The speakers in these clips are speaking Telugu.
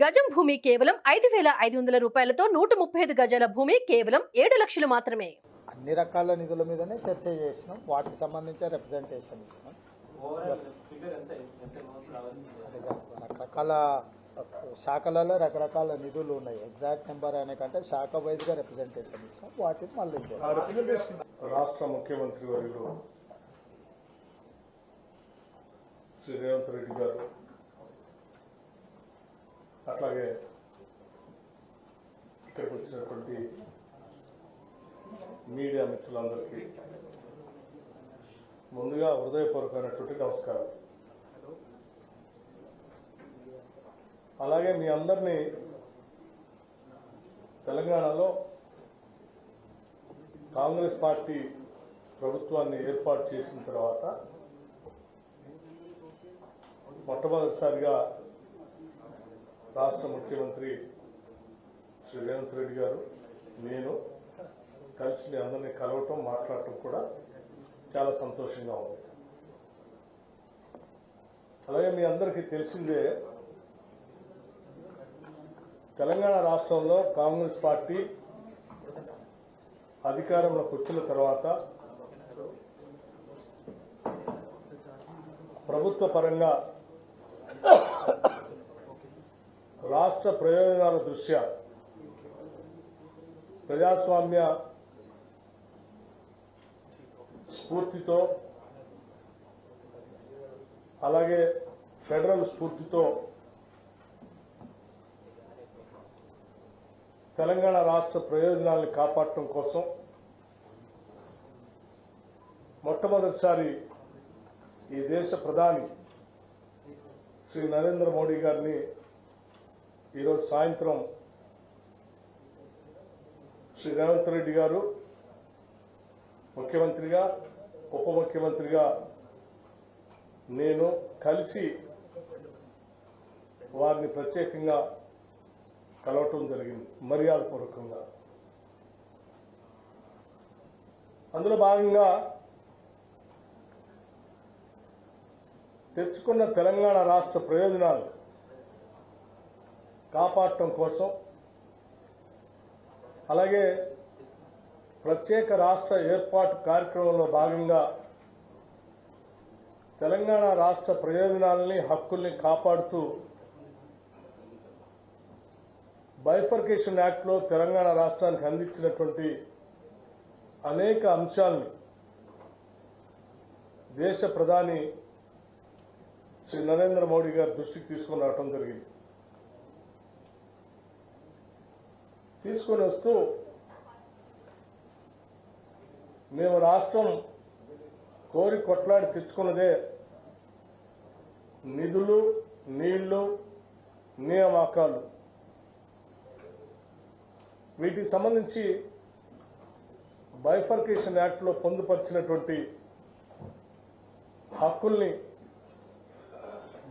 గజం భూమి కేవలం 5,500 రూపాయలతో 135 గజాల భూమి కేవలం 7 లక్షలు మాత్రమే. అన్ని రకాల నిధుల మీదనే చర్చ చేసినాం. వాటికి సంబంధించిన రిప్రజెంటేషన్ ఇచ్చినాం. రకరకాల శాఖలలో రకరకాల నిధులు ఉన్నాయి. ఎగ్జాక్ట్ నెంబర్ అనే కంటే శాఖ వైజ్గా రిప్రజెంటేషన్ ఇచ్చినాం. వాటిని మళ్ళీ రాష్ట్ర ముఖ్యమంత్రి వర్యులు శ్రీ రేవంత్ రెడ్డి గారు, అట్లాగే ఇక్కడికి వచ్చినటువంటి మీడియా మిత్రులందరికీ ముందుగా హృదయపూర్వకమైనటువంటి నమస్కారం. అలాగే మీ అందరినీ తెలంగాణలో కాంగ్రెస్ పార్టీ ప్రభుత్వాన్ని ఏర్పాటు చేసిన తర్వాత మొట్టమొదటిసారిగా రాష్ట్ర ముఖ్యమంత్రి శ్రీ రేవంత్ రెడ్డి గారు, నేను కలిసి మీ అందరినీ కలవటం, మాట్లాడటం కూడా చాలా సంతోషంగా ఉంది. అలాగే మీ అందరికీ తెలిసిందే, తెలంగాణ రాష్ట్రంలో కాంగ్రెస్ పార్టీ అధికారంలోకి వచ్చిన తర్వాత ప్రభుత్వ పరంగా రాష్ట్ర ప్రయోజనాల దృష్ట్యా ప్రజాస్వామ్య స్ఫూర్తితో, అలాగే ఫెడరల్ స్ఫూర్తితో తెలంగాణ రాష్ట్ర ప్రయోజనాలను కాపాడటం కోసం మొట్టమొదటిసారి ఈ దేశ ప్రధాని శ్రీ నరేంద్ర మోడీ గారిని ఈరోజు సాయంత్రం శ్రీ రేవంత్ రెడ్డి గారు ముఖ్యమంత్రిగా, ఉప ముఖ్యమంత్రిగా నేను కలిసి వారిని ప్రత్యేకంగా కలవటం జరిగింది, మర్యాదపూర్వకంగా. అందులో భాగంగా తెచ్చుకున్న తెలంగాణ రాష్ట్ర ప్రయోజనాలు కాపాడటం కోసం, అలాగే ప్రత్యేక రాష్ట్ర ఏర్పాటు కార్యక్రమంలో భాగంగా తెలంగాణ రాష్ట్ర ప్రయోజనాలని, హక్కుల్ని కాపాడుతూ బైఫర్కేషన్ యాక్ట్లో తెలంగాణ రాష్ట్రానికి అందించినటువంటి అనేక అంశాలని దేశ ప్రధాని శ్రీ నరేంద్ర మోడీ గారి దృష్టికి తీసుకొని రావడం జరిగింది. తీసుకొని వస్తూ మేము రాష్ట్రం కోరి కొట్లాడి తెచ్చుకున్నదే నిధులు, నీళ్లు, నియామకాలు. వీటికి సంబంధించి బైఫర్కేషన్ యాక్ట్లో పొందుపరిచినటువంటి హక్కుల్ని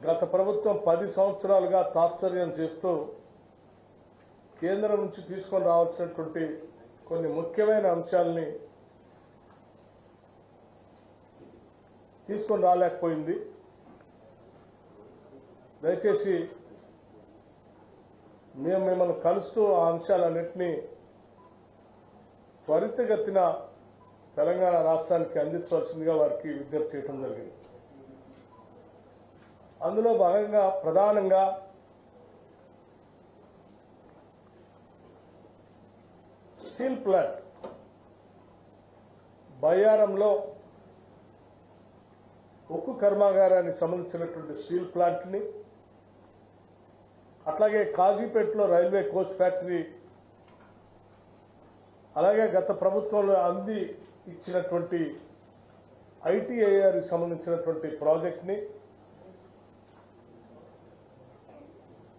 గత ప్రభుత్వం 10 సంవత్సరాలుగా తాత్సర్యం చేస్తూ కేంద్రం నుంచి తీసుకొని రావాల్సినటువంటి కొన్ని ముఖ్యమైన అంశాలని తీసుకొని రాలేకపోయింది. దయచేసి మేము మిమ్మల్ని కలుస్తూ ఆ అంశాలన్నింటినీ త్వరితగతిన తెలంగాణ రాష్ట్రానికి అందించవలసిందిగా వారికి విజ్ఞప్తి చేయడం జరిగింది. అందులో భాగంగా ప్రధానంగా స్టీల్ ప్లాంట్ బయ్యారంలో ఉక్కు కర్మాగారానికి సంబంధించినటువంటి స్టీల్ ప్లాంట్ని, అట్లాగే కాజీపేటలో రైల్వే కోచ్ ఫ్యాక్టరీ, అలాగే గత ప్రభుత్వంలో అంది ఇచ్చినటువంటి ఐటీఐఆర్కి సంబంధించినటువంటి ప్రాజెక్ట్ని,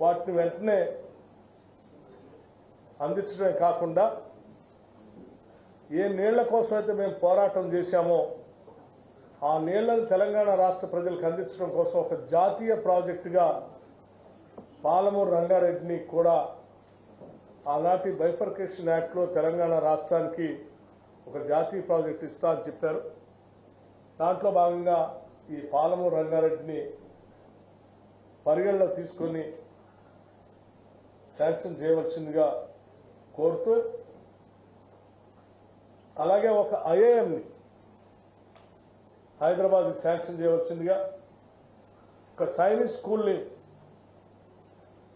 వాటిని వెంటనే అందించడమే కాకుండా ఏ నీళ్ల కోసం అయితే మేము పోరాటం చేశామో ఆ నీళ్లను తెలంగాణ రాష్ట్ర ప్రజలకు అందించడం కోసం ఒక జాతీయ ప్రాజెక్టుగా పాలమూరు రంగారెడ్డిని కూడా ఆనాటి బైఫర్కేషన్ యాక్ట్లో తెలంగాణ రాష్ట్రానికి ఒక జాతీయ ప్రాజెక్టు ఇస్తా అని చెప్పారు. దాంట్లో భాగంగా ఈ పాలమూరు రంగారెడ్డిని పరిగణలో తీసుకొని శాంక్షన్ చేయవలసిందిగా కోరుతూ, అలాగే ఒక ఐఐఎంని హైదరాబాద్కి శాంక్షన్ చేయవలసిందిగా, ఒక సైనిక్ స్కూల్ని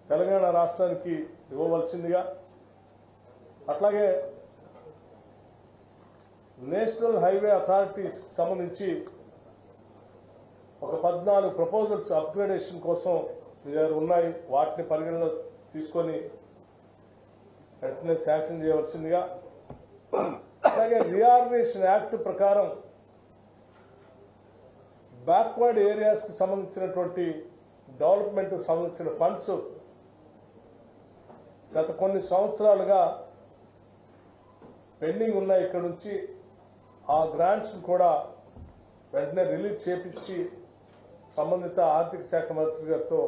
తెలంగాణ రాష్ట్రానికి ఇవ్వవలసిందిగా, అట్లాగే నేషనల్ హైవే అథారిటీస్ సంబంధించి ఒక 14 ప్రపోజల్స్ అప్గ్రేడేషన్ కోసం మీ దగ్గర ఉన్నాయి, వాటిని పరిగణలో తీసుకొని వెంటనే శాంక్షన్ చేయవలసిందిగా, అలాగే రీఆర్గనైజేషన్ యాక్ట్ ప్రకారం బ్యాక్వర్డ్ ఏరియాస్కి సంబంధించినటువంటి డెవలప్మెంట్ సంబంధించిన ఫండ్స్ గత కొన్ని సంవత్సరాలుగా పెండింగ్ ఉన్నాయి. ఇక్కడ నుంచి ఆ గ్రాంట్స్ కూడా వెంటనే రిలీజ్ చేపించి సంబంధిత ఆర్థిక శాఖ మంత్రి గారితో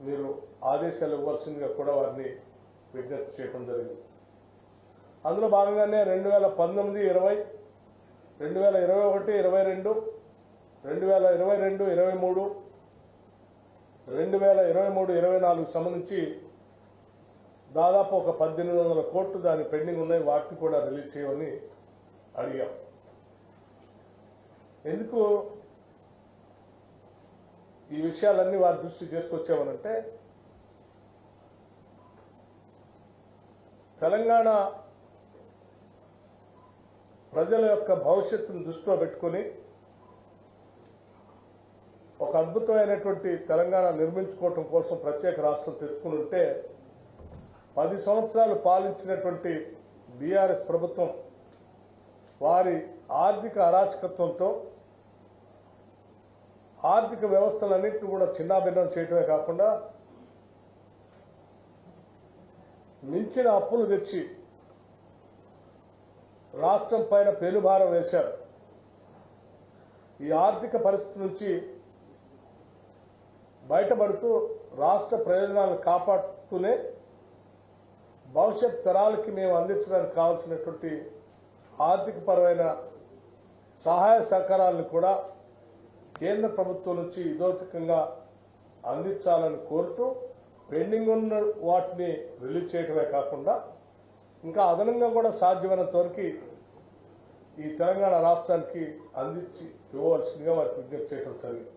మీరు ఆదేశాలు ఇవ్వాల్సిందిగా కూడా వారిని విజ్ఞప్తి చేయడం జరిగింది. అందులో భాగంగానే 2019, 20, 2021, 22, 2022, 23, 2023, 24 సంబంధించి దాదాపు ఒక 1800 కోట్లు దాని పెండింగ్ ఉన్నాయి, వాటిని కూడా రిలీజ్ చేయమని అడిగాం. ఎందుకు ఈ విషయాలన్నీ వారి దృష్టి తీసుకొచ్చామనంటే, తెలంగాణ ప్రజల యొక్క భవిష్యత్తును దృష్టిలో పెట్టుకుని ఒక అద్భుతమైనటువంటి తెలంగాణ నిర్మించుకోవటం కోసం ప్రత్యేక రాష్ట్రం తెచ్చుకుని ఉంటే 10 సంవత్సరాలు పాలించినటువంటి బీఆర్ఎస్ ప్రభుత్వం వారి ఆర్థిక అరాచకత్వంతో ఆర్థిక వ్యవస్థలన్నింటినీ కూడా చిన్నాభిన్నం చేయటమే కాకుండా మించిన అప్పులు తెచ్చి రాష్ట్రం పైన పెనుభారం వేశారు. ఈ ఆర్థిక పరిస్థితి నుంచి బయటపడుతూ రాష్ట్ర ప్రయోజనాలను కాపాడుతూనే భవిష్యత్ తరాలకి మేము అందించడానికి కావాల్సినటువంటి ఆర్థిక పరమైన సహాయ సహకారాలను కూడా కేంద్ర ప్రభుత్వం నుంచి ఇదోచకంగా అందించాలని కోరుతూ పెండింగ్ ఉన్న వాటిని రిలీజ్ చేయడమే కాకుండా ఇంకా అదనంగా కూడా సాధ్యమైనంత వరకు ఈ తెలంగాణ రాష్ట్రానికి అందించి ఇవ్వవలసిందిగా వారికి విజ్ఞప్తి చేయడం జరిగింది.